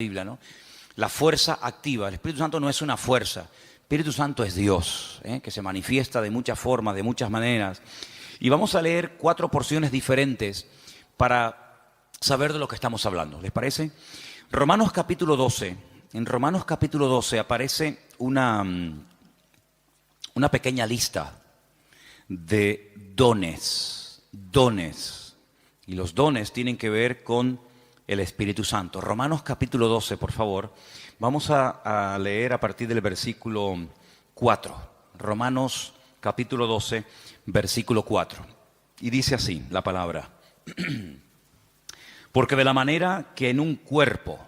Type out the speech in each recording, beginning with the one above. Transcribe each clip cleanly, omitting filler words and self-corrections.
Biblia, ¿no? La fuerza activa. El Espíritu Santo no es una fuerza. El Espíritu Santo es Dios, que se manifiesta de muchas formas, de muchas maneras. Y vamos a leer 4 porciones diferentes para saber de lo que estamos hablando. ¿Les parece? Romanos capítulo 12. En Romanos capítulo 12 aparece una pequeña lista de dones. Dones. Y los dones tienen que ver con el Espíritu Santo. Romanos capítulo 12, por favor. Vamos a leer a partir del versículo 4. Romanos capítulo 12, versículo 4. Y dice así la palabra. Porque de la manera que en un cuerpo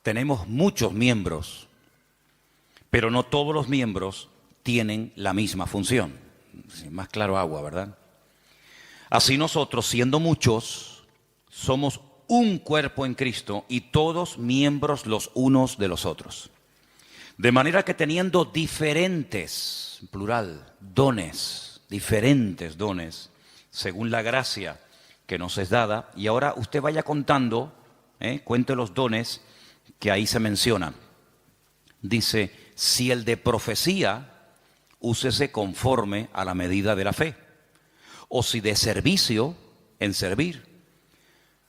tenemos muchos miembros, pero no todos los miembros tienen la misma función. Más claro agua, ¿verdad? Así nosotros, siendo muchos, somos un cuerpo en Cristo y todos miembros los unos de los otros. De manera que teniendo diferentes, plural, dones, diferentes dones, según la gracia que nos es dada, y ahora usted vaya contando, cuente los dones que ahí se mencionan. Dice, si el de profecía, úsese conforme a la medida de la fe, o si de servicio, en servir.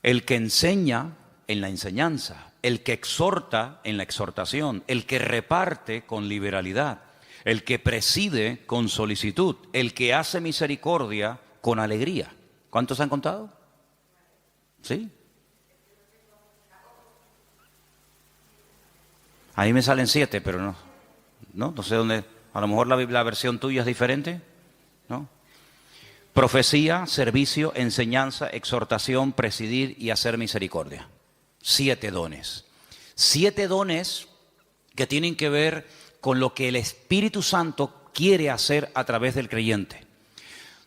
El que enseña en la enseñanza, el que exhorta en la exhortación, el que reparte con liberalidad, el que preside con solicitud, el que hace misericordia con alegría. ¿Cuántos han contado? ¿Sí? Ahí me salen 7, pero no sé dónde. A lo mejor la versión tuya es diferente, ¿no? Profecía, servicio, enseñanza, exhortación, presidir y hacer misericordia. 7 dones. 7 dones que tienen que ver con lo que el Espíritu Santo quiere hacer a través del creyente.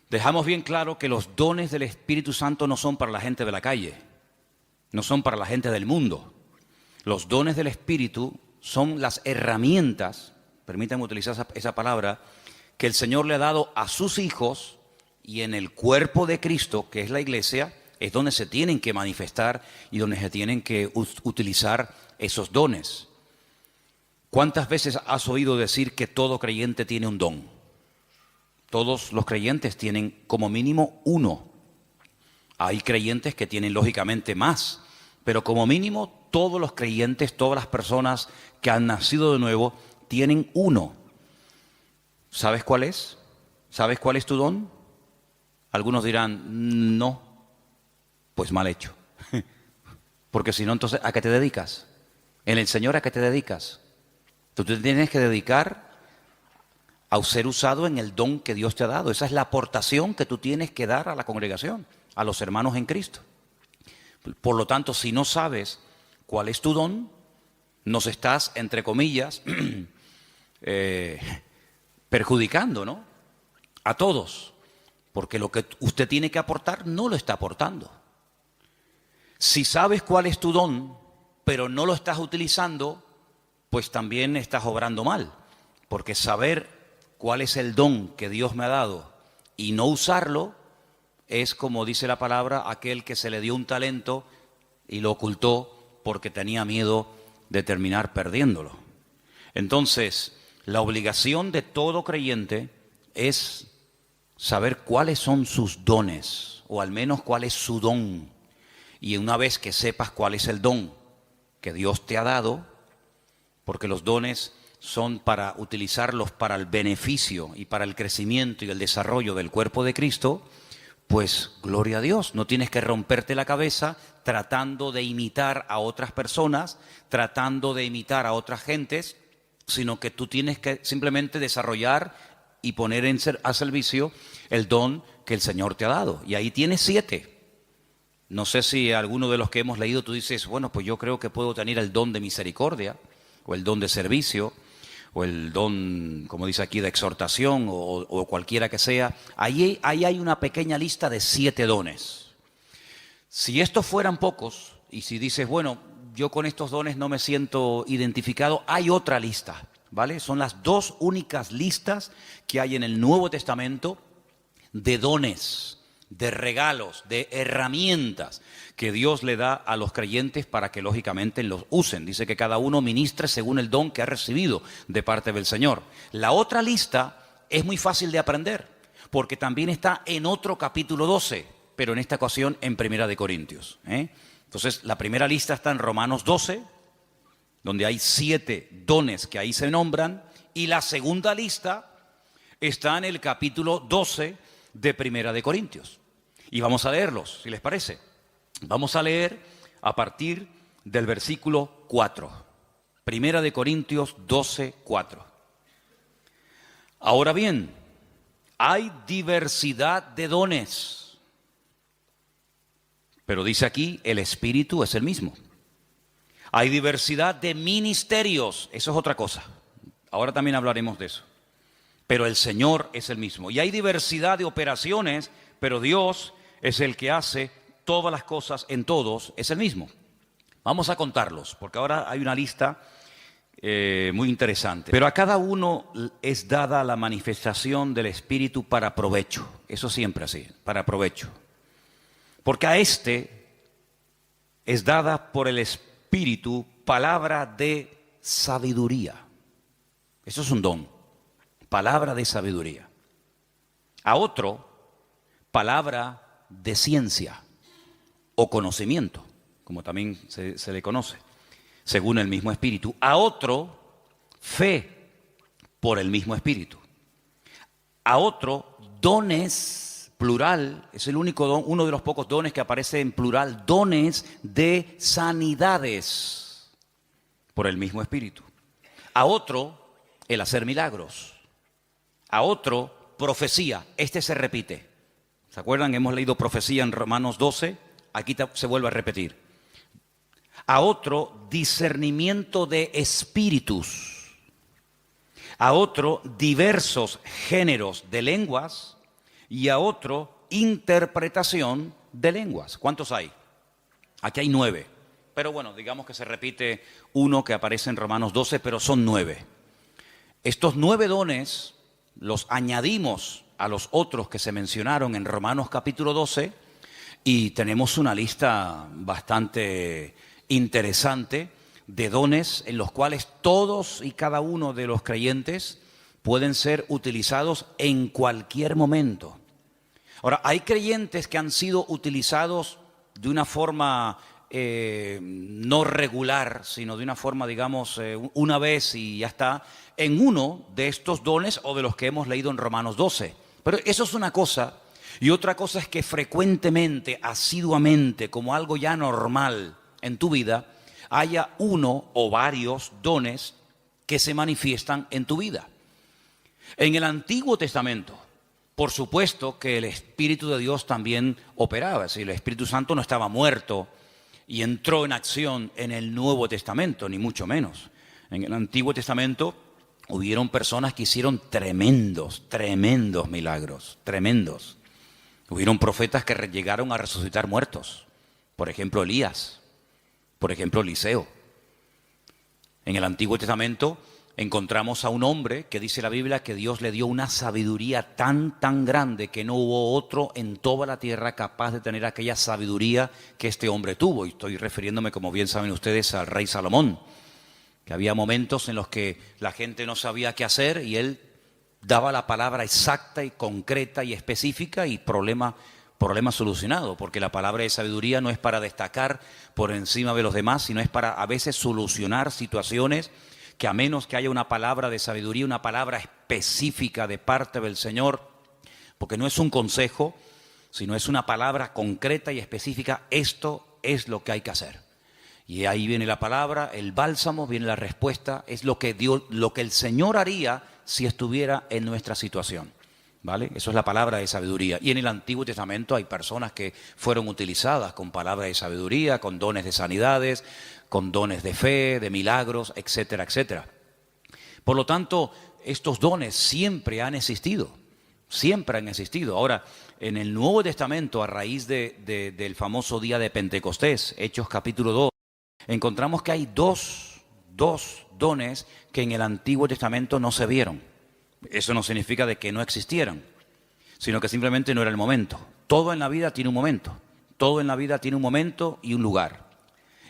Dejamos bien claro que los dones del Espíritu Santo no son para la gente de la calle, no son para la gente del mundo. Los dones del Espíritu son las herramientas, permítanme utilizar esa palabra, que el Señor le ha dado a sus hijos. Y en el cuerpo de Cristo, que es la iglesia, es donde se tienen que manifestar y donde se tienen que utilizar esos dones. ¿Cuántas veces has oído decir que todo creyente tiene un don? Todos los creyentes tienen como mínimo uno. Hay creyentes que tienen lógicamente más, pero como mínimo todos los creyentes, todas las personas que han nacido de nuevo, tienen uno. ¿Sabes cuál es? ¿Sabes cuál es tu don? Algunos dirán, no, pues mal hecho. Porque si no, entonces, ¿a qué te dedicas? En el Señor, ¿a qué te dedicas? Tú te tienes que dedicar a ser usado en el don que Dios te ha dado. Esa es la aportación que tú tienes que dar a la congregación, a los hermanos en Cristo. Por lo tanto, si no sabes cuál es tu don, nos estás, entre comillas, perjudicando, ¿no? A todos. Porque lo que usted tiene que aportar no lo está aportando. Si sabes cuál es tu don, pero no lo estás utilizando, pues también estás obrando mal. Porque saber cuál es el don que Dios me ha dado y no usarlo es, como dice la palabra, aquel que se le dio un talento y lo ocultó porque tenía miedo de terminar perdiéndolo. Entonces, la obligación de todo creyente es saber cuáles son sus dones, o al menos cuál es su don. Y una vez que sepas cuál es el don que Dios te ha dado, porque los dones son para utilizarlos para el beneficio y para el crecimiento y el desarrollo del cuerpo de Cristo, pues gloria a Dios. No tienes que romperte la cabeza tratando de imitar a otras personas, tratando de imitar a otras gentes, sino que tú tienes que simplemente desarrollar y poner a servicio el don que el Señor te ha dado. Y ahí tienes 7. No sé si alguno de los que hemos leído tú dices, bueno, pues yo creo que puedo tener el don de misericordia, o el don de servicio, o el don, como dice aquí, de exhortación, o cualquiera que sea. Ahí hay una pequeña lista de 7 dones. Si estos fueran pocos, y si dices, bueno, yo con estos dones no me siento identificado, hay otra lista. ¿Vale? Son las 2 únicas listas que hay en el Nuevo Testamento de dones de regalos, de herramientas que Dios le da a los creyentes para que lógicamente los usen. Dice que cada uno ministre según el don que ha recibido de parte del Señor. La otra lista es muy fácil de aprender, porque también está en otro capítulo 12, pero en esta ocasión en Primera de Corintios. Entonces, la primera lista está en Romanos 12, donde hay 7 dones que ahí se nombran, y la segunda lista está en el capítulo 12 de Primera de Corintios. Y vamos a leerlos, si les parece. Vamos a leer a partir del versículo 4. Primera de Corintios 12, 4. Ahora bien, hay diversidad de dones, pero dice aquí, el Espíritu es el mismo. Hay diversidad de ministerios, eso es otra cosa. Ahora también hablaremos de eso. Pero el Señor es el mismo. Y hay diversidad de operaciones, pero Dios es el que hace todas las cosas en todos, es el mismo. Vamos a contarlos, porque ahora hay una lista muy interesante. Pero a cada uno es dada la manifestación del Espíritu para provecho. Eso siempre así, para provecho. Porque a este es dada por el Espíritu palabra de sabiduría. Eso es un don. Palabra de sabiduría. A otro, palabra de ciencia o conocimiento, como también se le conoce, según el mismo Espíritu. A otro, fe por el mismo Espíritu. A otro, dones, plural, es el único don, uno de los pocos dones que aparece en plural, dones de sanidades por el mismo Espíritu. A otro, el hacer milagros. A otro, profecía. Este se repite. ¿Se acuerdan? Hemos leído profecía en Romanos 12. Aquí se vuelve a repetir. A otro, discernimiento de espíritus. A otro, diversos géneros de lenguas. Y a otro, interpretación de lenguas. ¿Cuántos hay? Aquí hay 9. Pero bueno, digamos que se repite uno que aparece en Romanos 12, pero son 9. Estos 9 dones los añadimos a los otros que se mencionaron en Romanos capítulo 12 y tenemos una lista bastante interesante de dones en los cuales todos y cada uno de los creyentes pueden ser utilizados en cualquier momento. Ahora, hay creyentes que han sido utilizados de una forma no regular, sino de una forma, digamos, una vez y ya está, en uno de estos dones o de los que hemos leído en Romanos 12. Pero eso es una cosa, y otra cosa es que frecuentemente, asiduamente, como algo ya normal en tu vida, haya uno o varios dones que se manifiestan en tu vida. En el Antiguo Testamento, por supuesto que el Espíritu de Dios también operaba, es decir, el Espíritu Santo no estaba muerto y entró en acción en el Nuevo Testamento, ni mucho menos. En el Antiguo Testamento hubieron personas que hicieron tremendos milagros, tremendos. Hubieron profetas que llegaron a resucitar muertos, por ejemplo Elías, por ejemplo Eliseo. En el Antiguo Testamento encontramos a un hombre que dice la Biblia que Dios le dio una sabiduría tan grande que no hubo otro en toda la tierra capaz de tener aquella sabiduría que este hombre tuvo. Y estoy refiriéndome, como bien saben ustedes, al rey Salomón, que había momentos en los que la gente no sabía qué hacer y él daba la palabra exacta y concreta y específica y problema solucionado, porque la palabra de sabiduría no es para destacar por encima de los demás, sino es para a veces solucionar situaciones que a menos que haya una palabra de sabiduría, una palabra específica de parte del Señor, porque no es un consejo, sino es una palabra concreta y específica, esto es lo que hay que hacer. Y ahí viene la palabra, el bálsamo, viene la respuesta, es lo que Dios, lo que el Señor haría si estuviera en nuestra situación. ¿Vale? Eso es la palabra de sabiduría. Y en el Antiguo Testamento hay personas que fueron utilizadas con palabras de sabiduría, con dones de sanidades, con dones de fe, de milagros, etcétera, etcétera. Por lo tanto, estos dones siempre han existido, siempre han existido. Ahora, en el Nuevo Testamento, a raíz del famoso día de Pentecostés, Hechos capítulo 2, encontramos que hay dos dones que en el Antiguo Testamento no se vieron. Eso no significa de que no existieran, sino que simplemente no era el momento. Todo en la vida tiene un momento. Todo en la vida tiene un momento y un lugar.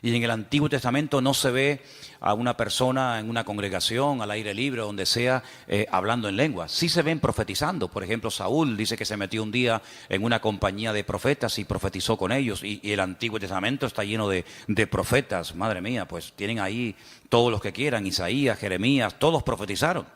Y en el Antiguo Testamento no se ve a una persona en una congregación, al aire libre, donde sea, hablando en lenguas. Sí se ven profetizando. Por ejemplo, Saúl dice que se metió un día en una compañía de profetas y profetizó con ellos. Y el Antiguo Testamento está lleno de profetas. Madre mía, pues tienen ahí todos los que quieran. Isaías, Jeremías, todos profetizaron.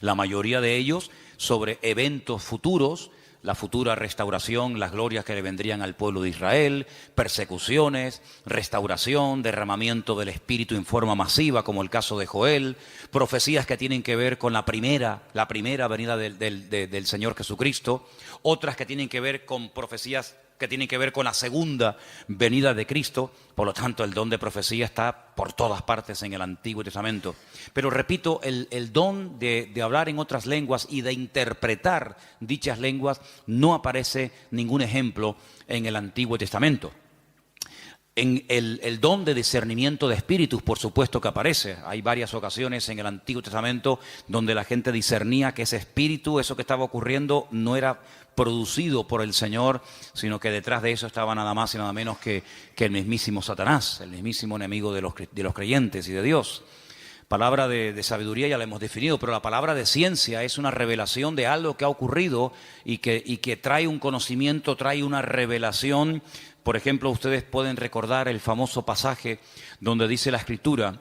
La mayoría de ellos sobre eventos futuros, la futura restauración, las glorias que le vendrían al pueblo de Israel, persecuciones, restauración, derramamiento del Espíritu en forma masiva, como el caso de Joel, profecías que tienen que ver con la primera venida del Señor Jesucristo, otras que tienen que ver con profecías que tienen que ver con la segunda venida de Cristo. Por lo tanto, el don de profecía está por todas partes en el Antiguo Testamento. Pero repito, el don de hablar en otras lenguas y de interpretar dichas lenguas no aparece ningún ejemplo en el Antiguo Testamento. En el don de discernimiento de espíritus, por supuesto que aparece. Hay varias ocasiones en el Antiguo Testamento donde la gente discernía que ese espíritu, eso que estaba ocurriendo, no era producido por el Señor, sino que detrás de eso estaba nada más y nada menos que el mismísimo Satanás, el mismísimo enemigo de los creyentes y de Dios. Palabra de sabiduría ya la hemos definido, pero la palabra de ciencia es una revelación de algo que ha ocurrido y que trae un conocimiento, trae una revelación. Por ejemplo, ustedes pueden recordar el famoso pasaje donde dice la Escritura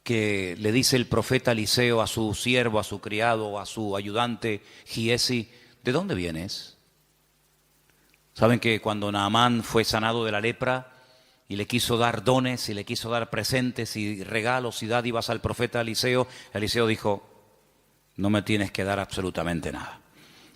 que le dice el profeta Eliseo a su siervo, a su criado, a su ayudante Giesi: ¿de dónde vienes? Saben que cuando Naamán fue sanado de la lepra y le quiso dar dones y le quiso dar presentes y regalos y dádivas al profeta Eliseo, Eliseo dijo: no me tienes que dar absolutamente nada.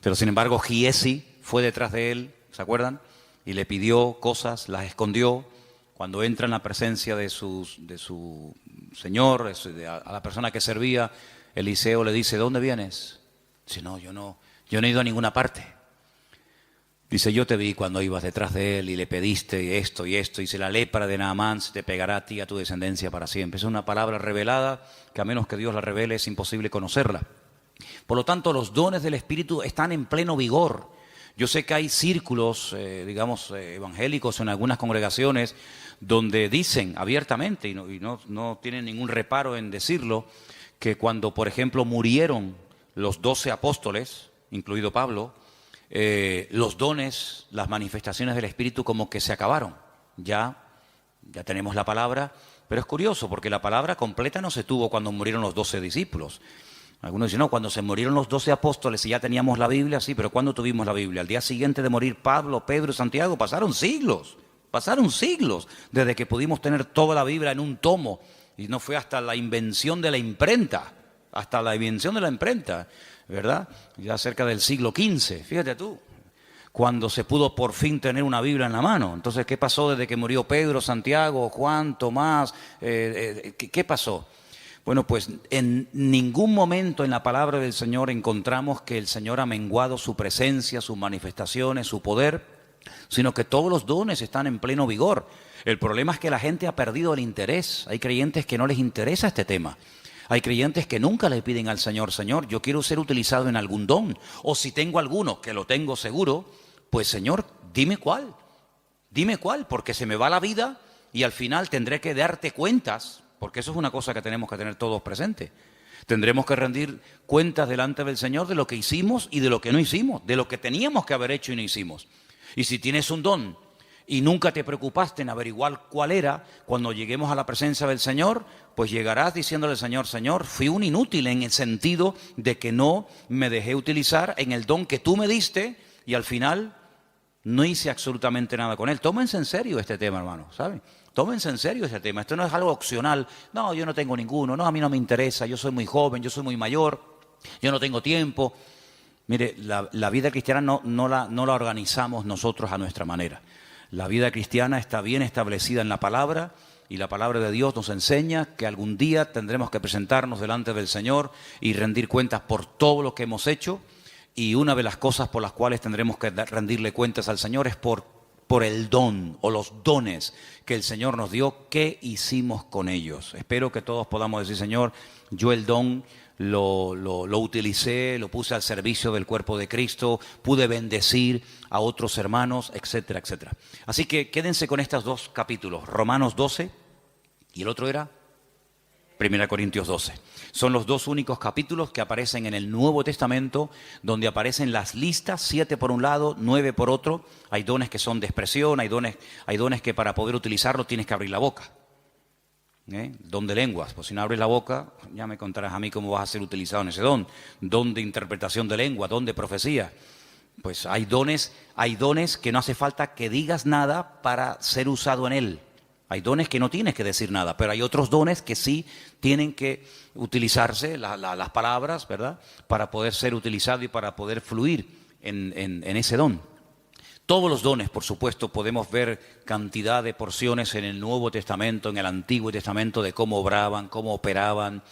Pero sin embargo Giesi fue detrás de él, ¿se acuerdan? Y le pidió cosas, las escondió. Cuando entra en la presencia de su señor, a la persona que servía, Eliseo le dice: ¿de dónde vienes? Dice: no, yo no he ido a ninguna parte. Dice: yo te vi cuando ibas detrás de él y le pediste esto y esto. Dice: la lepra de Naamán se te pegará a ti y a tu descendencia para siempre. Es una palabra revelada que a menos que Dios la revele es imposible conocerla. Por lo tanto, los dones del Espíritu están en pleno vigor. Yo sé que hay círculos, evangélicos en algunas congregaciones donde dicen abiertamente, y no tienen ningún reparo en decirlo, que cuando, por ejemplo, murieron los 12 apóstoles, incluido Pablo, los dones, las manifestaciones del Espíritu como que se acabaron. Ya tenemos la palabra, pero es curioso porque la palabra completa no se tuvo cuando murieron los 12 discípulos. Algunos dicen: no, cuando se murieron los 12 apóstoles y ya teníamos la Biblia, sí, pero ¿cuándo tuvimos la Biblia? Al día siguiente de morir Pablo, Pedro y Santiago, pasaron siglos desde que pudimos tener toda la Biblia en un tomo. Y no fue hasta la invención de la imprenta, ¿verdad? Ya cerca del siglo XV, fíjate tú, cuando se pudo por fin tener una Biblia en la mano. Entonces, ¿qué pasó desde que murió Pedro, Santiago, Juan, Tomás? ¿Qué pasó? Bueno, pues en ningún momento en la palabra del Señor encontramos que el Señor ha menguado su presencia, sus manifestaciones, su poder, sino que todos los dones están en pleno vigor. El problema es que la gente ha perdido el interés. Hay creyentes que no les interesa este tema. Hay creyentes que nunca le piden al Señor: Señor, yo quiero ser utilizado en algún don. O si tengo alguno, que lo tengo seguro, pues Señor, dime cuál, porque se me va la vida y al final tendré que darte cuentas. Porque eso es una cosa que tenemos que tener todos presentes. Tendremos que rendir cuentas delante del Señor de lo que hicimos y de lo que no hicimos, de lo que teníamos que haber hecho y no hicimos. Y si tienes un don y nunca te preocupaste en averiguar cuál era, cuando lleguemos a la presencia del Señor, pues llegarás diciéndole al Señor: Señor, fui un inútil en el sentido de que no me dejé utilizar en el don que tú me diste y al final no hice absolutamente nada con él. Tómense en serio este tema, hermano, ¿saben? Tómense en serio ese tema. Esto no es algo opcional. No, yo no tengo ninguno. No, a mí no me interesa. Yo soy muy joven, yo soy muy mayor. Yo no tengo tiempo. Mire, la vida cristiana no la organizamos nosotros a nuestra manera. La vida cristiana está bien establecida en la palabra y la palabra de Dios nos enseña que algún día tendremos que presentarnos delante del Señor y rendir cuentas por todo lo que hemos hecho. Y una de las cosas por las cuales tendremos que rendirle cuentas al Señor es por el don o los dones que el Señor nos dio. ¿Qué hicimos con ellos? Espero que todos podamos decir: Señor, yo el don lo utilicé, lo puse al servicio del cuerpo de Cristo, pude bendecir a otros hermanos, etcétera, etcétera. Así que quédense con estos dos capítulos, Romanos 12 y el otro era 1 Corintios 12. Son los dos únicos capítulos que aparecen en el Nuevo Testamento donde aparecen las listas, 7 por un lado, 9 por otro. Hay dones que son de expresión, hay dones que para poder utilizarlo tienes que abrir la boca. Don de lenguas, pues si no abres la boca, ya me contarás a mí cómo vas a ser utilizado en ese don. Don de interpretación de lengua, don de profecía. Pues hay dones que no hace falta que digas nada para ser usado en él. Hay dones que no tienes que decir nada, pero hay otros dones que sí tienen que utilizarse, las palabras, ¿verdad? Para poder ser utilizado y para poder fluir en ese don. Todos los dones, por supuesto, podemos ver cantidad de porciones en el Nuevo Testamento, en el Antiguo Testamento, de cómo obraban, cómo operaban,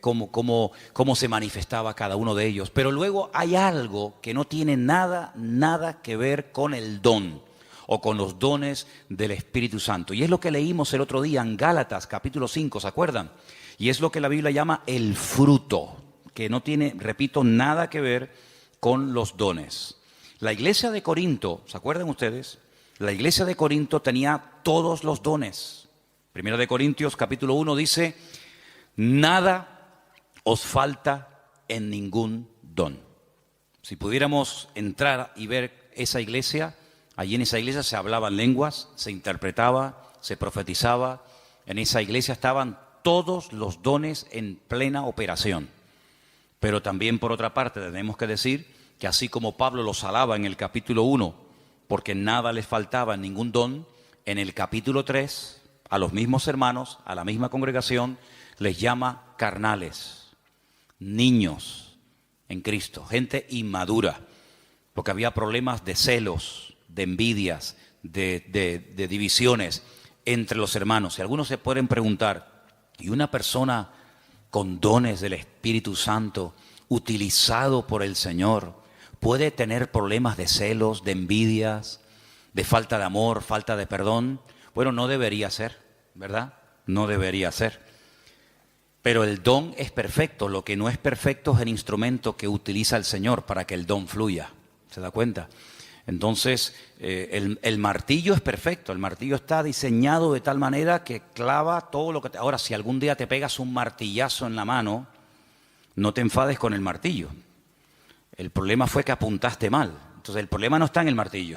cómo se manifestaba cada uno de ellos. Pero luego hay algo que no tiene nada que ver con el don o con los dones del Espíritu Santo. Y es lo que leímos el otro día en Gálatas, capítulo 5, ¿se acuerdan? Y es lo que la Biblia llama el fruto, que no tiene, repito, nada que ver con los dones. La iglesia de Corinto, ¿se acuerdan ustedes? La iglesia de Corinto tenía todos los dones. Primera de Corintios, capítulo 1, dice, nada os falta en ningún don. Si pudiéramos entrar y ver esa iglesia, allí en esa iglesia se hablaban lenguas, se interpretaba, se profetizaba. En esa iglesia estaban todos los dones en plena operación. Pero también, por otra parte, tenemos que decir que así como Pablo los alaba en el capítulo 1, porque nada les faltaba, ningún don, en el capítulo 3, a los mismos hermanos, a la misma congregación, les llama carnales, niños en Cristo, gente inmadura, porque había problemas de celos, de envidias, de divisiones entre los hermanos. Y algunos se pueden preguntar, ¿y una persona con dones del Espíritu Santo, utilizado por el Señor, puede tener problemas de celos, de envidias, de falta de amor, falta de perdón? Bueno, no debería ser, ¿verdad? No debería ser. Pero el don es perfecto. Lo que no es perfecto es el instrumento que utiliza el Señor para que el don fluya. ¿Se da cuenta? Entonces, el martillo es perfecto. El martillo está diseñado de tal manera que clava todo lo que... Ahora, si algún día te pegas un martillazo en la mano, no te enfades con el martillo. El problema fue que apuntaste mal. Entonces el problema no está en el martillo.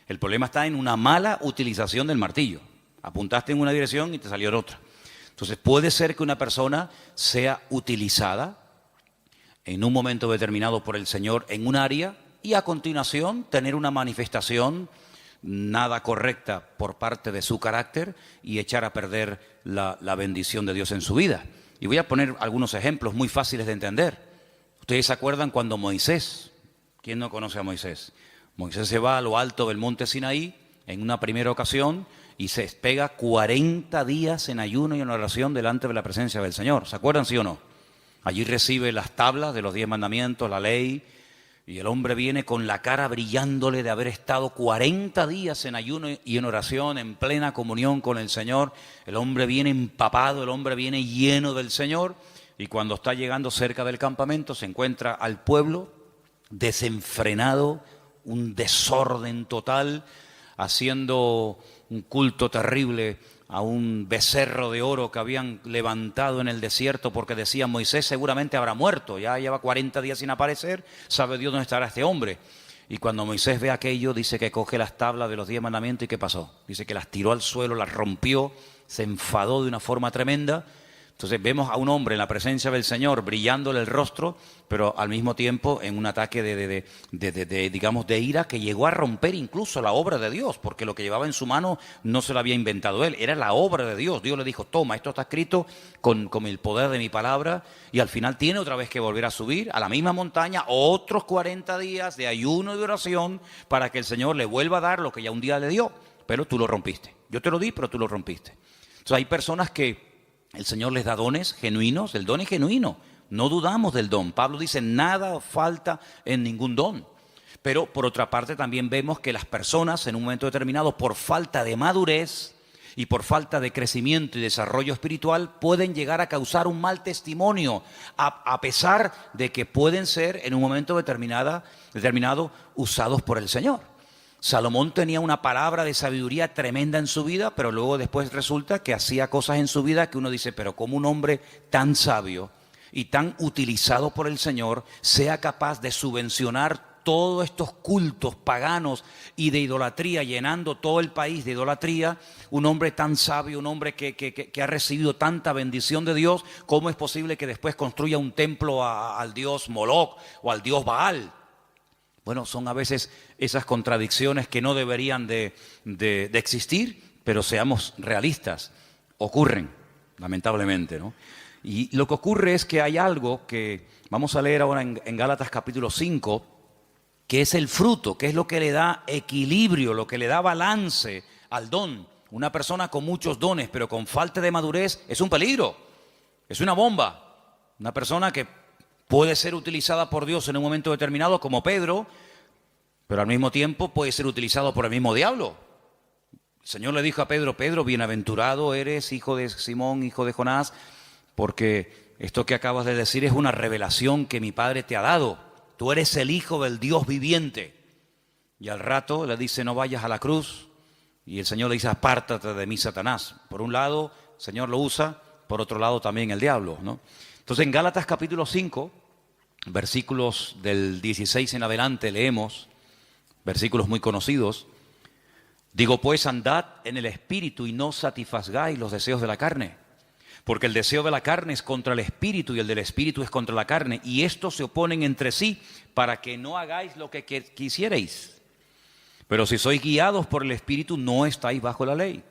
El problema está en una mala utilización del martillo. Apuntaste en una dirección y te salió en otra. Entonces puede ser que una persona sea utilizada en un momento determinado por el Señor en un área y a continuación tener una manifestación nada correcta por parte de su carácter y echar a perder la bendición de Dios en su vida. Y voy a poner algunos ejemplos muy fáciles de entender. Ustedes se acuerdan cuando Moisés, ¿quién no conoce a Moisés? Moisés se va a lo alto del monte Sinaí en una primera ocasión y se pega 40 días en ayuno y en oración delante de la presencia del Señor. ¿Se acuerdan, sí o no? Allí recibe las tablas de los 10 mandamientos, la ley, y el hombre viene con la cara brillándole de haber estado 40 días en ayuno y en oración, en plena comunión con el Señor. El hombre viene empapado, el hombre viene lleno del Señor. Y cuando está llegando cerca del campamento se encuentra al pueblo desenfrenado, un desorden total, haciendo un culto terrible a un becerro de oro que habían levantado en el desierto porque decían, Moisés seguramente habrá muerto, ya lleva 40 días sin aparecer, sabe Dios dónde estará este hombre. Y cuando Moisés ve aquello, dice que coge las tablas de los 10 mandamientos y ¿qué pasó? Dice que las tiró al suelo, las rompió, se enfadó de una forma tremenda. Entonces vemos a un hombre en la presencia del Señor brillándole el rostro, pero al mismo tiempo en un ataque de ira que llegó a romper incluso la obra de Dios, porque lo que llevaba en su mano no se lo había inventado él, era la obra de Dios. Dios le dijo, toma, esto está escrito con el poder de mi palabra, y al final tiene otra vez que volver a subir a la misma montaña, otros 40 días de ayuno y de oración para que el Señor le vuelva a dar lo que ya un día le dio, pero tú lo rompiste. Yo te lo di, pero tú lo rompiste. Entonces hay personas que el Señor les da dones genuinos, el don es genuino, no dudamos del don. Pablo dice, nada falta en ningún don. Pero por otra parte también vemos que las personas en un momento determinado, por falta de madurez, y por falta de crecimiento y desarrollo espiritual pueden llegar a causar un mal testimonio, a pesar de que pueden ser en un momento determinado usados por el Señor. Salomón tenía una palabra de sabiduría tremenda en su vida, pero luego después resulta que hacía cosas en su vida que uno dice, pero ¿cómo un hombre tan sabio y tan utilizado por el Señor sea capaz de subvencionar todos estos cultos paganos y de idolatría, llenando todo el país de idolatría? Un hombre tan sabio, un hombre que ha recibido tanta bendición de Dios, ¿cómo es posible que después construya un templo al dios Moloc o al dios Baal? Bueno, son a veces esas contradicciones que no deberían de existir, pero seamos realistas, ocurren, lamentablemente, ¿no? Y lo que ocurre es que hay algo que vamos a leer ahora en Gálatas capítulo 5, que es el fruto, que es lo que le da equilibrio, lo que le da balance al don. Una persona con muchos dones, pero con falta de madurez, es un peligro, es una bomba. Una persona que puede ser utilizada por Dios en un momento determinado, como Pedro, pero al mismo tiempo puede ser utilizado por el mismo diablo. El Señor le dijo a Pedro, Pedro, bienaventurado eres, hijo de Simón, hijo de Jonás, porque esto que acabas de decir es una revelación que mi Padre te ha dado. Tú eres el Hijo del Dios viviente. Y al rato le dice, no vayas a la cruz. Y el Señor le dice, apártate de mí, Satanás. Por un lado, el Señor lo usa, por otro lado también el diablo, ¿no? Entonces en Gálatas capítulo 5, versículos del 16 en adelante leemos, versículos muy conocidos. Digo pues, andad en el Espíritu y no satisfagáis los deseos de la carne. Porque el deseo de la carne es contra el Espíritu y el del Espíritu es contra la carne. Y estos se oponen entre sí para que no hagáis lo que quisierais. Pero si sois guiados por el Espíritu, no estáis bajo la ley.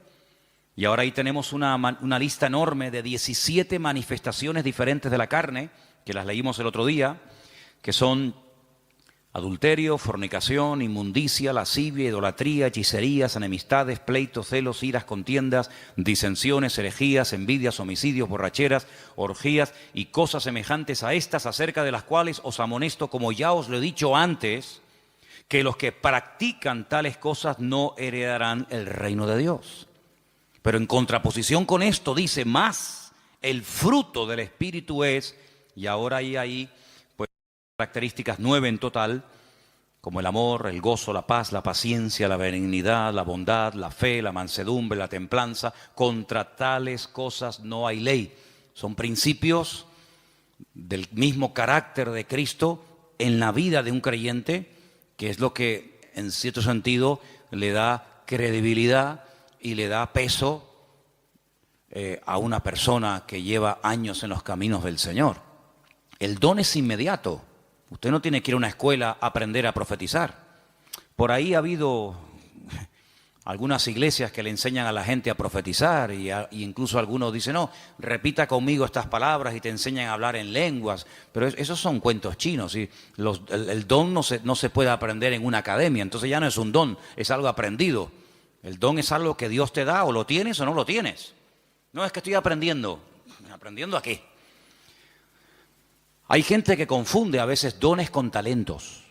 Y ahora ahí tenemos una lista enorme de 17 manifestaciones diferentes de la carne, que las leímos el otro día, que son adulterio, fornicación, inmundicia, lascivia, idolatría, hechicerías, enemistades, pleitos, celos, iras, contiendas, disensiones, herejías, envidias, homicidios, borracheras, orgías y cosas semejantes a estas, acerca de las cuales os amonesto, como ya os lo he dicho antes, que los que practican tales cosas no heredarán el reino de Dios. Pero en contraposición con esto dice, más el fruto del Espíritu es, y ahora hay ahí características 9 en total, como el amor, el gozo, la paz, la paciencia, la benignidad, la bondad, la fe, la mansedumbre, la templanza. Contra tales cosas no hay ley. Son principios del mismo carácter de Cristo en la vida de un creyente, que es lo que en cierto sentido le da credibilidad y le da peso a una persona que lleva años en los caminos del Señor. El don es inmediato. Usted no tiene que ir a una escuela a aprender a profetizar. Por ahí ha habido algunas iglesias que le enseñan a la gente a profetizar y incluso algunos dicen, no, repita conmigo estas palabras y te enseñan a hablar en lenguas. Pero esos son cuentos chinos. ¿Sí? El don no se puede aprender en una academia, entonces ya no es un don, es algo aprendido. El don es algo que Dios te da, o lo tienes o no lo tienes. No es que estoy aprendiendo. ¿Aprendiendo a qué? Hay gente que confunde a veces dones con talentos.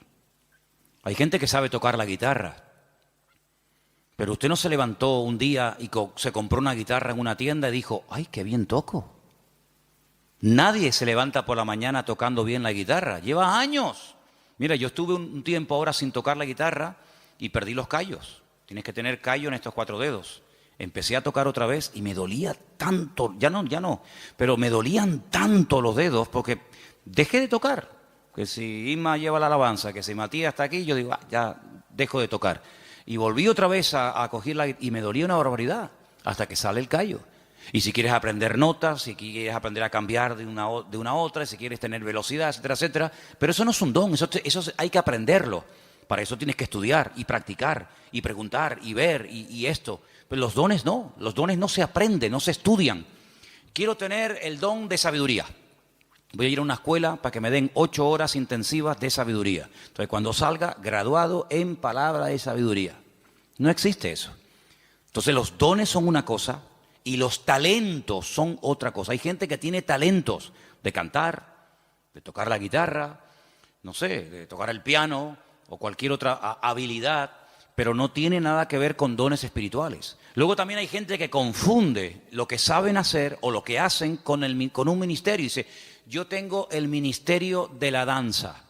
Hay gente que sabe tocar la guitarra. Pero usted no se levantó un día y se compró una guitarra en una tienda y dijo, ¡ay, qué bien toco! Nadie se levanta por la mañana tocando bien la guitarra. Lleva años. Mira, yo estuve un tiempo ahora sin tocar la guitarra y perdí los callos. Tienes que tener callo en estos 4 dedos. Empecé a tocar otra vez y me dolía tanto, ya no, pero me dolían tanto los dedos porque dejé de tocar. Que si Isma lleva la alabanza, que si Matías está aquí, yo digo, ya dejo de tocar. Y volví otra vez a cogerla y me dolía una barbaridad hasta que sale el callo. Y si quieres aprender notas, si quieres aprender a cambiar de una a otra, si quieres tener velocidad, etcétera, etcétera. Pero eso no es un don, eso hay que aprenderlo. Para eso tienes que estudiar y practicar y preguntar y ver y esto. Pero los dones no se aprenden, no se estudian. Quiero tener el don de sabiduría. Voy a ir a una escuela para que me den 8 horas intensivas de sabiduría. Entonces, cuando salga, graduado en palabra de sabiduría. No existe eso. Entonces, los dones son una cosa y los talentos son otra cosa. Hay gente que tiene talentos de cantar, de tocar la guitarra, no sé, de tocar el piano o cualquier otra habilidad, pero no tiene nada que ver con dones espirituales. Luego también hay gente que confunde lo que saben hacer o lo que hacen con un ministerio. Dice, yo tengo el ministerio de la danza.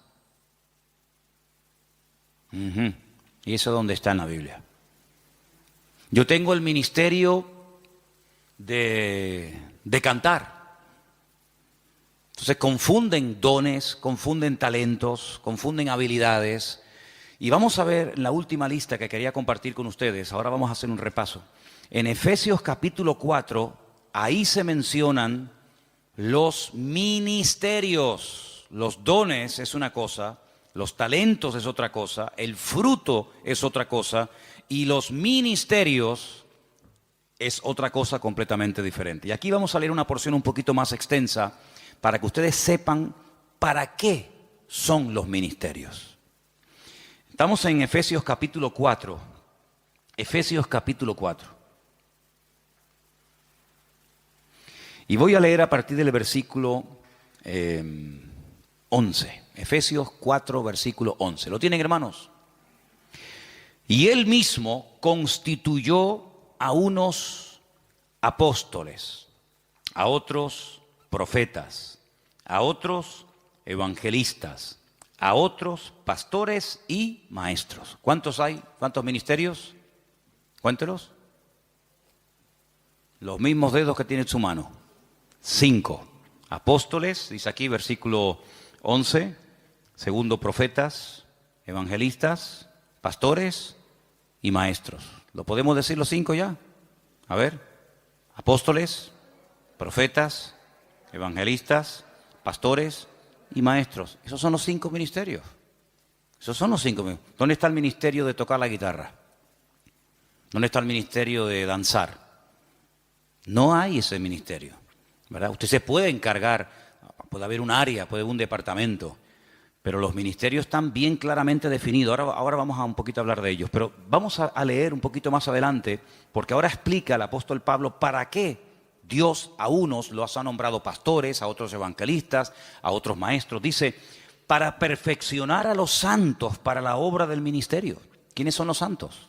¿Y eso dónde está en la Biblia? Yo tengo el ministerio de cantar. Entonces confunden dones, confunden talentos, confunden habilidades. Y vamos a ver la última lista que quería compartir con ustedes. Ahora vamos a hacer un repaso. En Efesios capítulo 4, ahí se mencionan los ministerios. Los dones es una cosa, los talentos es otra cosa, el fruto es otra cosa y los ministerios es otra cosa completamente diferente. Y aquí vamos a leer una porción un poquito más extensa para que ustedes sepan para qué son los ministerios. Estamos en Efesios capítulo 4. Efesios capítulo 4. Y voy a leer a partir del versículo 11. Efesios 4, versículo 11. ¿Lo tienen, hermanos? Y él mismo constituyó a unos apóstoles, a otros profetas, a otros evangelistas, a otros pastores y maestros. ¿Cuántos hay? ¿Cuántos ministerios? Cuéntelos. Los mismos dedos que tiene en su mano. 5. Apóstoles, dice aquí versículo 11. Segundo, profetas, evangelistas, pastores y maestros. ¿Lo podemos decir los 5 ya? A ver. Apóstoles, profetas, evangelistas, pastores y maestros. Esos son los 5 ministerios. Esos son los 5 ministerios. ¿Dónde está el ministerio de tocar la guitarra? ¿Dónde está el ministerio de danzar? No hay ese ministerio, ¿verdad? Usted se puede encargar, puede haber un área, puede haber un departamento, pero los ministerios están bien claramente definidos. Ahora vamos a un poquito hablar de ellos, pero vamos a leer un poquito más adelante, porque ahora explica el apóstol Pablo para qué Dios a unos los ha nombrado pastores, a otros evangelistas, a otros maestros. Dice, para perfeccionar a los santos para la obra del ministerio. ¿Quiénes son los santos?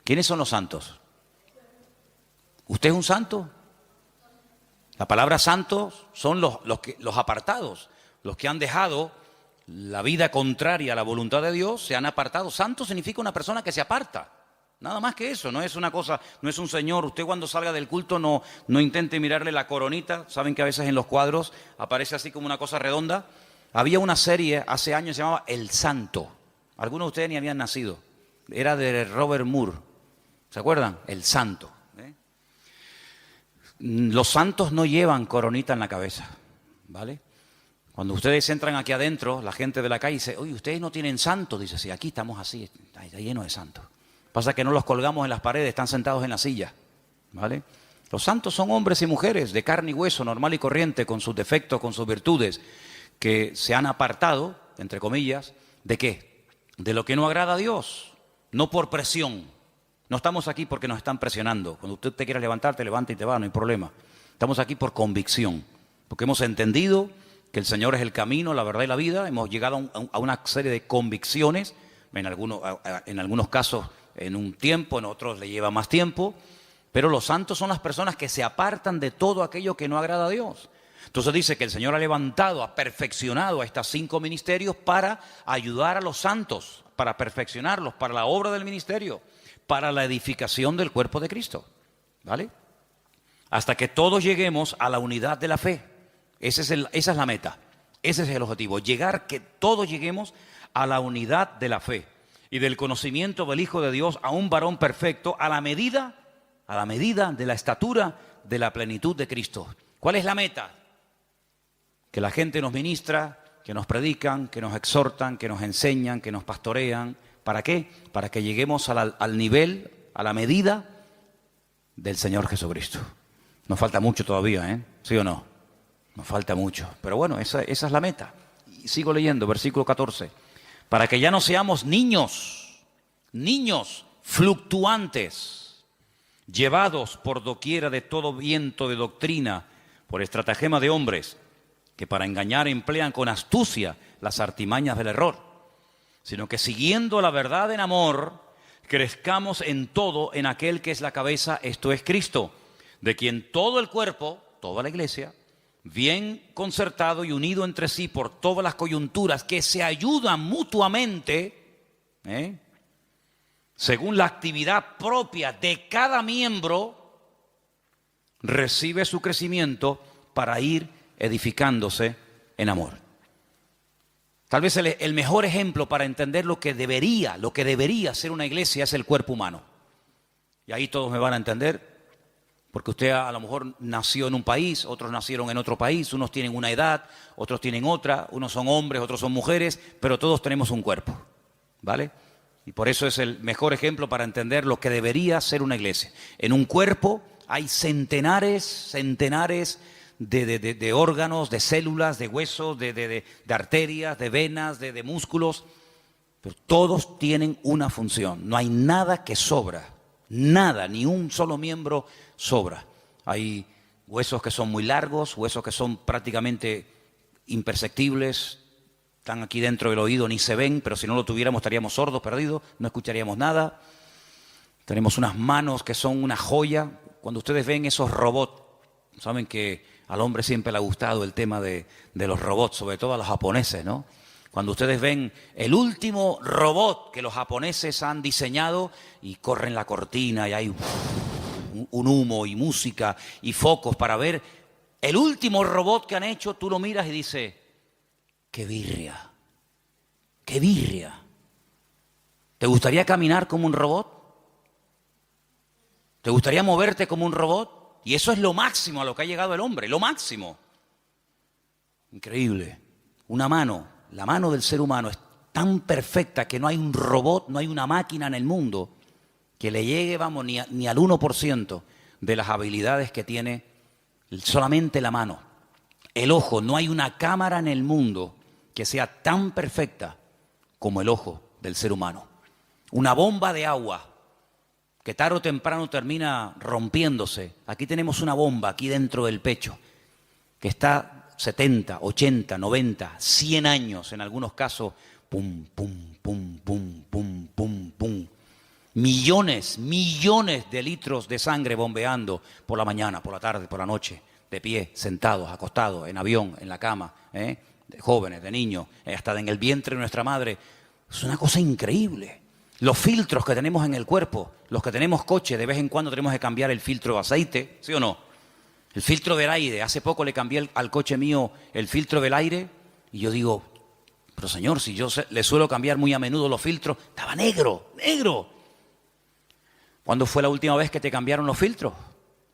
¿Quiénes son los santos? ¿Usted es un santo? La palabra santos son los apartados, los que han dejado la vida contraria a la voluntad de Dios, se han apartado. Santo significa una persona que se aparta. Nada más que eso, no es una cosa, no es un señor. Usted cuando salga del culto no intente mirarle la coronita. Saben que a veces en los cuadros aparece así como una cosa redonda. Había una serie hace años que se llamaba El Santo. Algunos de ustedes ni habían nacido. Era de Robert Moore. ¿Se acuerdan? El Santo. Los santos no llevan coronita en la cabeza, ¿vale? Cuando ustedes entran aquí adentro, la gente de la calle dice, oye, ¿ustedes no tienen santos? Dice, sí, aquí estamos así, está lleno de santos. Pasa que no los colgamos en las paredes, están sentados en la silla, ¿vale? Los santos son hombres y mujeres de carne y hueso, normal y corriente, con sus defectos, con sus virtudes, que se han apartado, entre comillas, ¿de qué? De lo que no agrada a Dios, no por presión. No estamos aquí porque nos están presionando. Cuando usted te quiera levantar, te levanta y te va, no hay problema. Estamos aquí por convicción, porque hemos entendido que el Señor es el camino, la verdad y la vida. Hemos llegado a una serie de convicciones, en algunos casos en un tiempo, en otros le lleva más tiempo, pero los santos son las personas que se apartan de todo aquello que no agrada a Dios. Entonces dice que el Señor ha levantado, ha perfeccionado a estos 5 ministerios para ayudar a los santos, para perfeccionarlos, para la obra del ministerio, para la edificación del cuerpo de Cristo, ¿vale? Hasta que todos lleguemos a la unidad de la fe. Esa es la meta, ese es el objetivo, que todos lleguemos a la unidad de la fe y del conocimiento del Hijo de Dios, a un varón perfecto, a la medida de la estatura de la plenitud de Cristo. ¿Cuál es la meta? Que la gente nos ministra, que nos predican, que nos exhortan, que nos enseñan, que nos pastorean. ¿Para qué? Para que lleguemos al nivel, a la medida del Señor Jesucristo. Nos falta mucho todavía, ¿eh? ¿Sí o no? Nos falta mucho. Pero bueno, esa es la meta. Y sigo leyendo, versículo 14. Para que ya no seamos niños fluctuantes, llevados por doquiera de todo viento de doctrina, por estratagema de hombres, que para engañar emplean con astucia las artimañas del error. sino que siguiendo la verdad en amor, crezcamos en todo en aquel que es la cabeza, esto es Cristo, de quien todo el cuerpo, toda la iglesia, bien concertado y unido entre sí por todas las coyunturas que se ayudan mutuamente, según la actividad propia de cada miembro, recibe su crecimiento para ir edificándose en amor. Tal vez el mejor ejemplo para entender lo que debería ser una iglesia es el cuerpo humano. Y ahí todos me van a entender, porque usted a lo mejor nació en un país, otros nacieron en otro país, unos tienen una edad, otros tienen otra, unos son hombres, otros son mujeres, pero todos tenemos un cuerpo, ¿vale? Y por eso es el mejor ejemplo para entender lo que debería ser una iglesia. En un cuerpo hay centenares de órganos, de células, de huesos, de arterias, de venas, de músculos, pero todos tienen una función. No hay nada que sobra, nada, ni un solo miembro sobra. Hay huesos que son muy largos, huesos que son prácticamente imperceptibles, están aquí dentro del oído, ni se ven, pero si no lo tuviéramos estaríamos sordos, perdidos, no escucharíamos nada. Tenemos unas manos que son una joya. Cuando ustedes ven esos robots, saben que al hombre siempre le ha gustado el tema de los robots, sobre todo a los japoneses, ¿no? Cuando ustedes ven el último robot que los japoneses han diseñado y corren la cortina y hay un humo y música y focos para ver el último robot que han hecho, tú lo miras y dices, ¡qué birria! ¡Qué birria! ¿Te gustaría caminar como un robot? ¿Te gustaría moverte como un robot? Y eso es lo máximo a lo que ha llegado el hombre, lo máximo. Increíble. Una mano, la mano del ser humano es tan perfecta que no hay un robot, no hay una máquina en el mundo que le llegue, vamos, ni al 1% de las habilidades que tiene solamente la mano. El ojo, no hay una cámara en el mundo que sea tan perfecta como el ojo del ser humano. Una bomba de agua que tarde o temprano termina rompiéndose. Aquí tenemos una bomba aquí dentro del pecho que está 70, 80, 90, 100 años en algunos casos, pum, pum, pum, pum, pum, pum, pum. Millones de litros de sangre bombeando por la mañana, por la tarde, por la noche, de pie, sentados, acostados, en avión, en la cama, de jóvenes, de niños, hasta en el vientre de nuestra madre. Es una cosa increíble. Los filtros que tenemos en el cuerpo, los que tenemos coche, de vez en cuando tenemos que cambiar el filtro de aceite, ¿sí o no? El filtro del aire, hace poco le cambié al coche mío el filtro del aire y yo digo, pero señor, si yo le suelo cambiar muy a menudo los filtros, estaba negro, negro. ¿Cuándo fue la última vez que te cambiaron los filtros?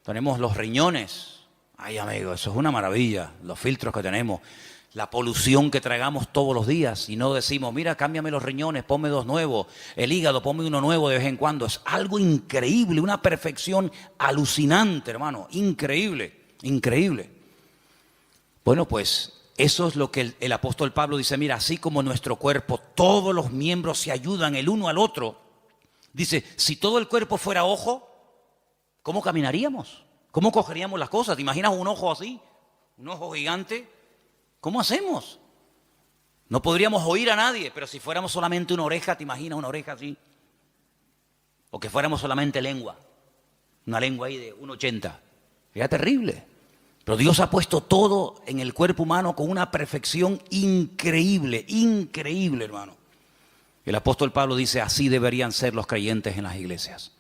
Tenemos los riñones. Ay, amigo, eso es una maravilla, los filtros que tenemos. La polución que tragamos todos los días y no decimos, mira, cámbiame los riñones, ponme dos nuevos, el hígado, ponme uno nuevo de vez en cuando. Es algo increíble, una perfección alucinante, hermano, increíble, increíble. Bueno, pues eso es lo que el apóstol Pablo dice, mira, así como nuestro cuerpo, todos los miembros se ayudan el uno al otro. Dice, si todo el cuerpo fuera ojo, ¿cómo caminaríamos? ¿Cómo cogeríamos las cosas? ¿Te imaginas un ojo así? Un ojo gigante. ¿Cómo hacemos? No podríamos oír a nadie, pero si fuéramos solamente una oreja, ¿te imaginas una oreja así? O que fuéramos solamente lengua, una lengua ahí de 1,80. Sería terrible. Pero Dios ha puesto todo en el cuerpo humano con una perfección increíble, increíble, hermano. El apóstol Pablo dice, así deberían ser los creyentes en las iglesias.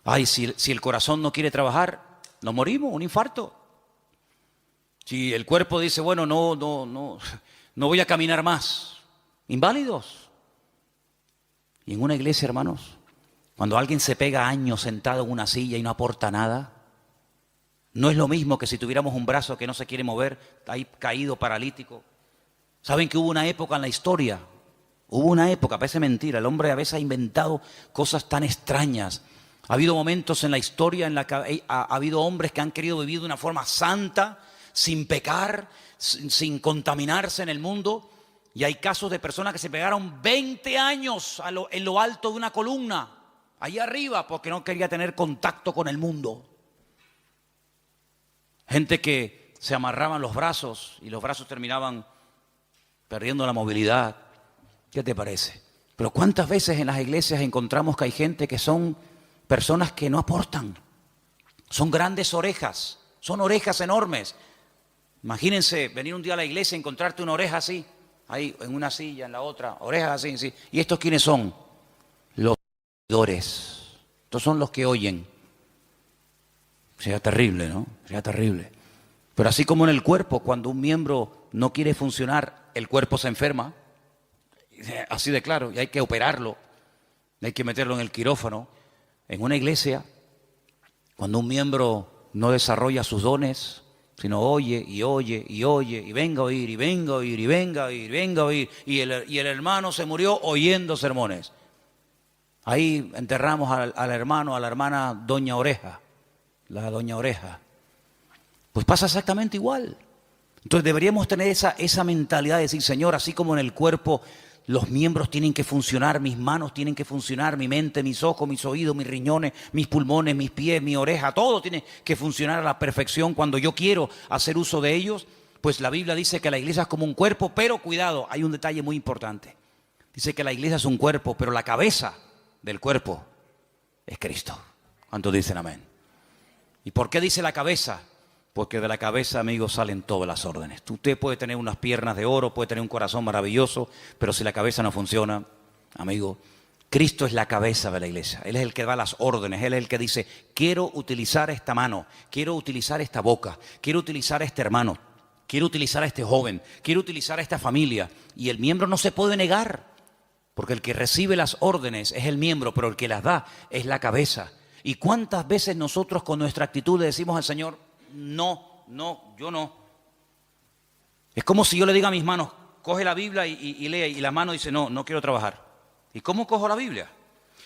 Ay, si el corazón no quiere trabajar, nos morimos, un infarto. Si el cuerpo dice, bueno, no voy a caminar más, inválidos. Y en una iglesia, hermanos, cuando alguien se pega años sentado en una silla y no aporta nada, no es lo mismo que si tuviéramos un brazo que no se quiere mover, ahí caído, paralítico. Saben que hubo una época en la historia, parece mentira, el hombre a veces ha inventado cosas tan extrañas. Ha habido momentos en la historia en la que ha habido hombres que han querido vivir de una forma santa, sin pecar, sin contaminarse en el mundo. Y hay casos de personas que se pegaron 20 años en lo alto de una columna, ahí arriba, porque no quería tener contacto con el mundo. Gente que se amarraban los brazos y los brazos terminaban perdiendo la movilidad. ¿Qué te parece? Pero ¿cuántas veces en las iglesias encontramos que hay gente que son personas que no aportan? Son grandes orejas, son orejas enormes. Imagínense venir un día a la iglesia y encontrarte una oreja así, ahí en una silla, en la otra, orejas así, sí. ¿Y estos quiénes son? Los oidores. Estos son los que oyen. Sería terrible, ¿no? Sería terrible. Pero así como en el cuerpo, cuando un miembro no quiere funcionar, el cuerpo se enferma. Así de claro, y hay que operarlo, hay que meterlo en el quirófano. En una iglesia, cuando un miembro no desarrolla sus dones, sino oye y oye y oye, y venga a oír, y venga a oír, y venga a oír, y venga a oír, y el hermano se murió oyendo sermones. Ahí enterramos al hermano, a la hermana Doña Oreja, la Doña Oreja. Pues pasa exactamente igual. Entonces deberíamos tener esa mentalidad de decir, Señor, así como en el cuerpo los miembros tienen que funcionar, mis manos tienen que funcionar, mi mente, mis ojos, mis oídos, mis riñones, mis pulmones, mis pies, mi oreja, todo tiene que funcionar a la perfección cuando yo quiero hacer uso de ellos. Pues la Biblia dice que la iglesia es como un cuerpo, pero cuidado, hay un detalle muy importante. Dice que la iglesia es un cuerpo, pero la cabeza del cuerpo es Cristo. ¿Cuántos dicen amén? ¿Y por qué dice la cabeza? Porque de la cabeza, amigos, salen todas las órdenes. Usted puede tener unas piernas de oro, puede tener un corazón maravilloso, pero si la cabeza no funciona, amigo, Cristo es la cabeza de la iglesia. Él es el que da las órdenes, Él es el que dice, quiero utilizar esta mano, quiero utilizar esta boca, quiero utilizar a este hermano, quiero utilizar a este joven, quiero utilizar a esta familia. Y el miembro no se puede negar, porque el que recibe las órdenes es el miembro, pero el que las da es la cabeza. ¿Y cuántas veces nosotros con nuestra actitud le decimos al Señor, no, yo no? Es como si yo le diga a mis manos, coge la Biblia y lee, y la mano dice, no quiero trabajar. ¿Y cómo cojo la Biblia?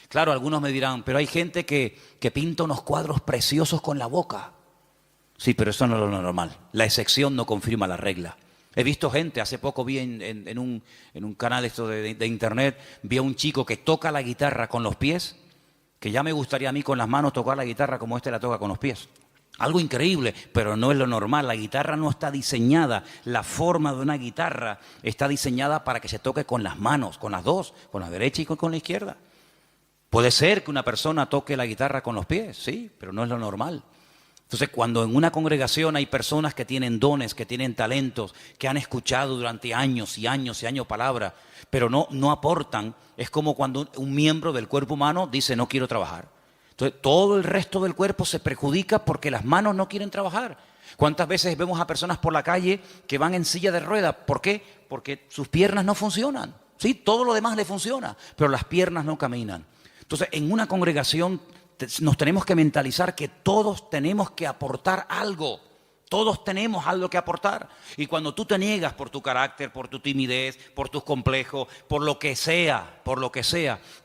Claro, algunos me dirán, pero hay gente que pinta unos cuadros preciosos con la boca. Sí, pero eso no es lo normal. La excepción no confirma la regla. He visto gente, hace poco vi en un canal esto de internet, vi a un chico que toca la guitarra con los pies, que ya me gustaría a mí con las manos tocar la guitarra como la toca con los pies. Algo increíble, pero no es lo normal. La guitarra no está diseñada, la forma de una guitarra está diseñada para que se toque con las manos, con las dos, con la derecha y con la izquierda. Puede ser que una persona toque la guitarra con los pies, sí, pero no es lo normal. Entonces, cuando en una congregación hay personas que tienen dones, que tienen talentos, que han escuchado durante años y años y años palabra, pero no aportan, es como cuando un miembro del cuerpo humano dice no quiero trabajar. Entonces, todo el resto del cuerpo se perjudica porque las manos no quieren trabajar. ¿Cuántas veces vemos a personas por la calle que van en silla de ruedas? ¿Por qué? Porque sus piernas no funcionan. Sí, todo lo demás le funciona, pero las piernas no caminan. Entonces, en una congregación nos tenemos que mentalizar que todos tenemos que aportar algo. Todos tenemos algo que aportar. Y cuando tú te niegas por tu carácter, por tu timidez, por tus complejos, por lo que sea,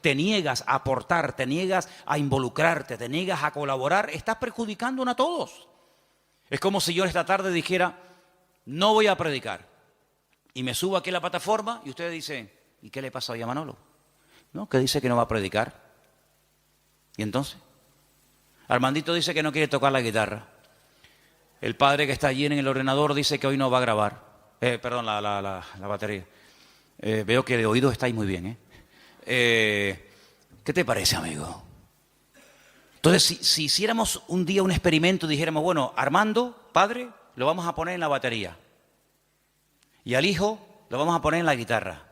te niegas a aportar, te niegas a involucrarte, te niegas a colaborar, estás perjudicándonos a todos. Es como si yo esta tarde dijera, no voy a predicar. Y me subo aquí a la plataforma y ustedes dicen, ¿y qué le pasa hoy a Manolo? ¿No? Que dice que no va a predicar. ¿Y entonces? Armandito dice que no quiere tocar la guitarra. El padre que está allí en el ordenador dice que hoy no va a grabar. Perdón, la batería. Veo que de oídos estáis muy bien. ¿Qué te parece, amigo? Entonces, si hiciéramos un día un experimento y dijéramos, bueno, Armando, padre, lo vamos a poner en la batería. Y al hijo lo vamos a poner en la guitarra.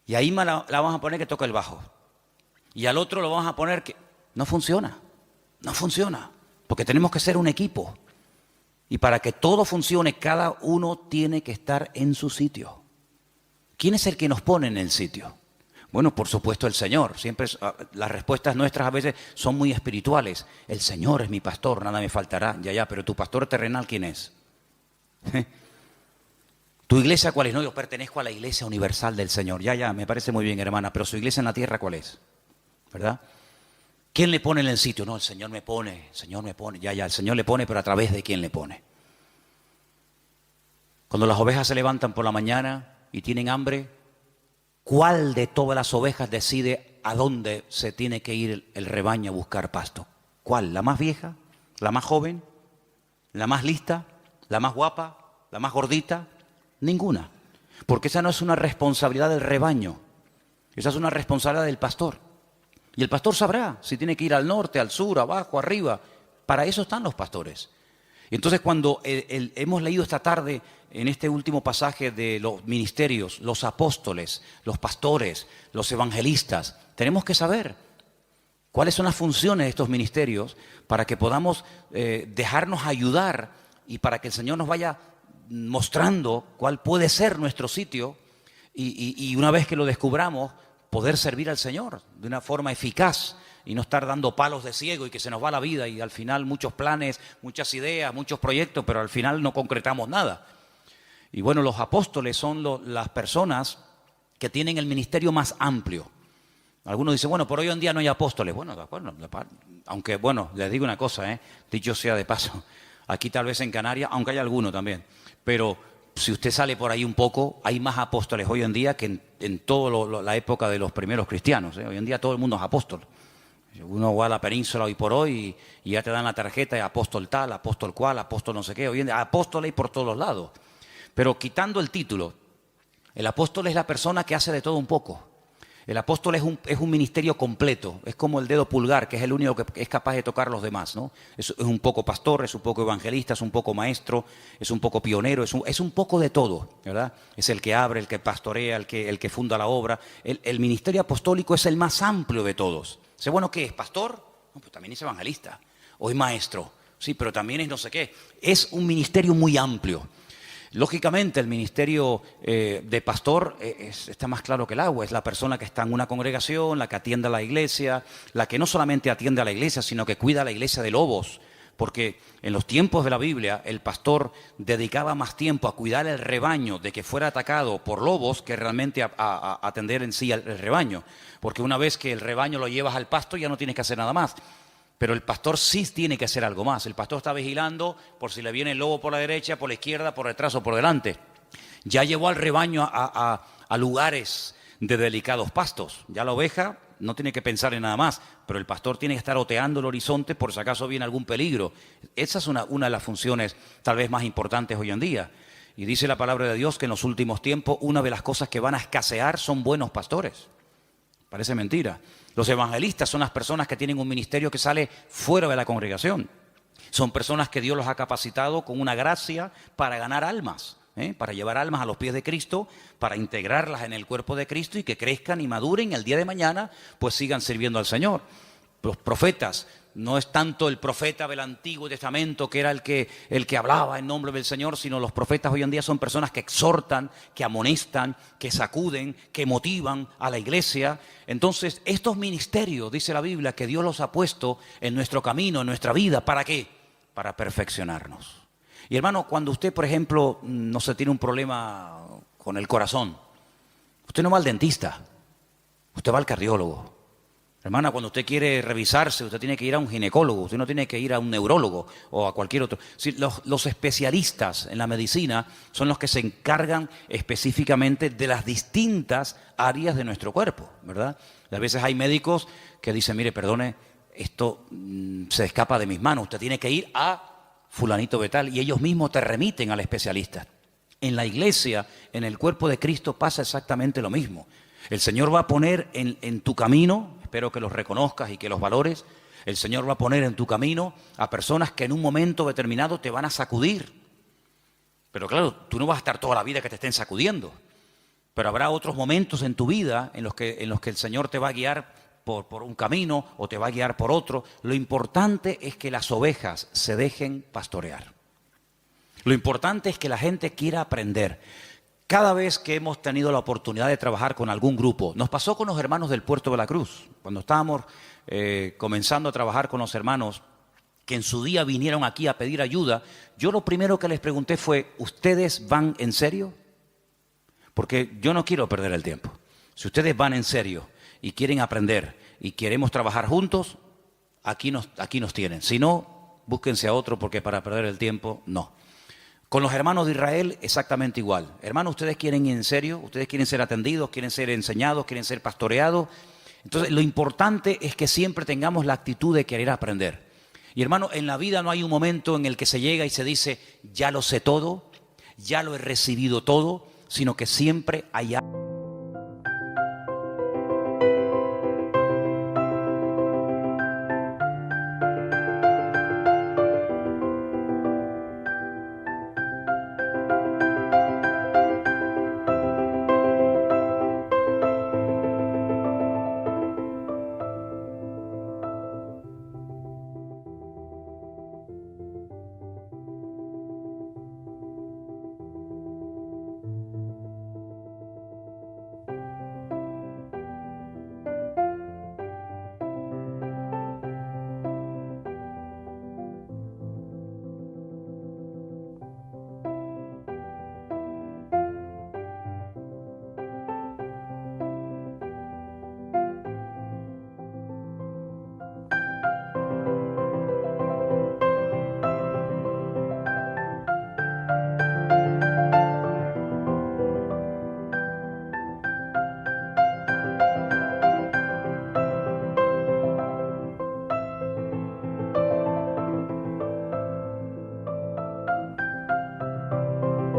Y a Ima la vamos a poner que toque el bajo. Y al otro lo vamos a poner que... No funciona. Porque tenemos que ser un equipo. Y para que todo funcione, cada uno tiene que estar en su sitio. ¿Quién es el que nos pone en el sitio? Bueno, por supuesto el Señor. Siempre las respuestas nuestras a veces son muy espirituales. El Señor es mi pastor, nada me faltará. Ya, pero tu pastor terrenal, ¿quién es? ¿Tu iglesia cuál es? No, yo pertenezco a la iglesia universal del Señor. Ya, me parece muy bien, hermana. Pero su iglesia en la tierra, ¿cuál es? ¿Verdad? ¿Quién le pone en el sitio? No, el Señor me pone. Ya, el Señor le pone, pero ¿a través de quién le pone? Cuando las ovejas se levantan por la mañana y tienen hambre, ¿cuál de todas las ovejas decide a dónde se tiene que ir el rebaño a buscar pasto? ¿Cuál? ¿La más vieja? ¿La más joven? ¿La más lista? ¿La más guapa? ¿La más gordita? Ninguna. Porque esa no es una responsabilidad del rebaño, esa es una responsabilidad del pastor. Y el pastor sabrá si tiene que ir al norte, al sur, abajo, arriba. Para eso están los pastores. Entonces, cuando hemos leído esta tarde en este último pasaje de los ministerios, los apóstoles, los pastores, los evangelistas, tenemos que saber cuáles son las funciones de estos ministerios para que podamos dejarnos ayudar y para que el Señor nos vaya mostrando cuál puede ser nuestro sitio y una vez que lo descubramos, poder servir al Señor de una forma eficaz y no estar dando palos de ciego y que se nos va la vida y al final muchos planes, muchas ideas, muchos proyectos, pero al final no concretamos nada. Y bueno, los apóstoles son las personas que tienen el ministerio más amplio. Algunos dicen, bueno, por hoy en día no hay apóstoles. Bueno, de acuerdo, aunque bueno, les digo una cosa, dicho sea de paso, aquí tal vez en Canarias, aunque hay alguno también, pero si usted sale por ahí un poco, hay más apóstoles hoy en día que en toda la época de los primeros cristianos. Hoy en día todo el mundo es apóstol. Uno va a la península hoy por hoy y ya te dan la tarjeta de apóstol tal, apóstol cual, apóstol no sé qué. Hoy en día apóstol hay por todos lados. Pero quitando el título, el apóstol es la persona que hace de todo un poco. El apóstol es un ministerio completo, es como el dedo pulgar, que es el único que es capaz de tocar los demás, ¿no? Es un poco pastor, es un poco evangelista, es un poco maestro, es un poco pionero, es un poco de todo, ¿verdad? Es el que abre, el que pastorea, el que funda la obra. El ministerio apostólico es el más amplio de todos. ¿Sé bueno qué es? ¿Pastor? No, pues también es evangelista. O es maestro. Sí, pero también es no sé qué. Es un ministerio muy amplio. Lógicamente el ministerio de pastor está más claro que el agua, es la persona que está en una congregación, la que atiende a la iglesia, la que no solamente atiende a la iglesia, sino que cuida a la iglesia de lobos, porque en los tiempos de la Biblia el pastor dedicaba más tiempo a cuidar el rebaño de que fuera atacado por lobos que realmente a atender en sí el rebaño, porque una vez que el rebaño lo llevas al pasto ya no tienes que hacer nada más. Pero el pastor sí tiene que hacer algo más. El pastor está vigilando por si le viene el lobo por la derecha, por la izquierda, por detrás o por delante. Ya llevó al rebaño a lugares de delicados pastos. Ya la oveja no tiene que pensar en nada más, pero el pastor tiene que estar oteando el horizonte por si acaso viene algún peligro. Esa es una de las funciones tal vez más importantes hoy en día. Y dice la palabra de Dios que en los últimos tiempos una de las cosas que van a escasear son buenos pastores. Parece mentira. Los evangelistas son las personas que tienen un ministerio que sale fuera de la congregación. Son personas que Dios los ha capacitado con una gracia para ganar almas, para llevar almas a los pies de Cristo, para integrarlas en el cuerpo de Cristo y que crezcan y maduren y el día de mañana pues sigan sirviendo al Señor. Los profetas, no es tanto el profeta del Antiguo Testamento que era el que hablaba en nombre del Señor, sino los profetas hoy en día son personas que exhortan, que amonestan, que sacuden, que motivan a la iglesia. Entonces, estos ministerios, dice la Biblia, que Dios los ha puesto en nuestro camino, en nuestra vida, ¿para qué? Para perfeccionarnos. Y hermano, cuando usted, por ejemplo, no se tiene un problema con el corazón, usted no va al dentista, usted va al cardiólogo. Hermana, cuando usted quiere revisarse, usted tiene que ir a un ginecólogo, usted no tiene que ir a un neurólogo o a cualquier otro. Sí, los especialistas en la medicina son los que se encargan específicamente de las distintas áreas de nuestro cuerpo, ¿verdad? Y a veces hay médicos que dicen, mire, perdone, esto se escapa de mis manos, usted tiene que ir a fulanito de tal, y ellos mismos te remiten al especialista. En la iglesia, en el cuerpo de Cristo pasa exactamente lo mismo. El Señor va a poner en tu camino, espero que los reconozcas y que los valores, el Señor va a poner en tu camino a personas que en un momento determinado te van a sacudir. Pero claro, tú no vas a estar toda la vida que te estén sacudiendo, pero habrá otros momentos en tu vida en los que el Señor te va a guiar por un camino o te va a guiar por otro. Lo importante es que las ovejas se dejen pastorear. Lo importante es que la gente quiera aprender. Cada vez que hemos tenido la oportunidad de trabajar con algún grupo, nos pasó con los hermanos del Puerto de la Cruz, cuando estábamos comenzando a trabajar con los hermanos que en su día vinieron aquí a pedir ayuda, yo lo primero que les pregunté fue, ¿ustedes van en serio? Porque yo no quiero perder el tiempo. Si ustedes van en serio y quieren aprender y queremos trabajar juntos, aquí nos tienen. Si no, búsquense a otro porque para perder el tiempo, no. Con los hermanos de Israel, exactamente igual. Hermanos, ¿ustedes quieren ir en serio? ¿Ustedes quieren ser atendidos? ¿Quieren ser enseñados? ¿Quieren ser pastoreados? Entonces, lo importante es que siempre tengamos la actitud de querer aprender. Y hermano, en la vida no hay un momento en el que se llega y se dice, ya lo sé todo, ya lo he recibido todo, sino que siempre hay algo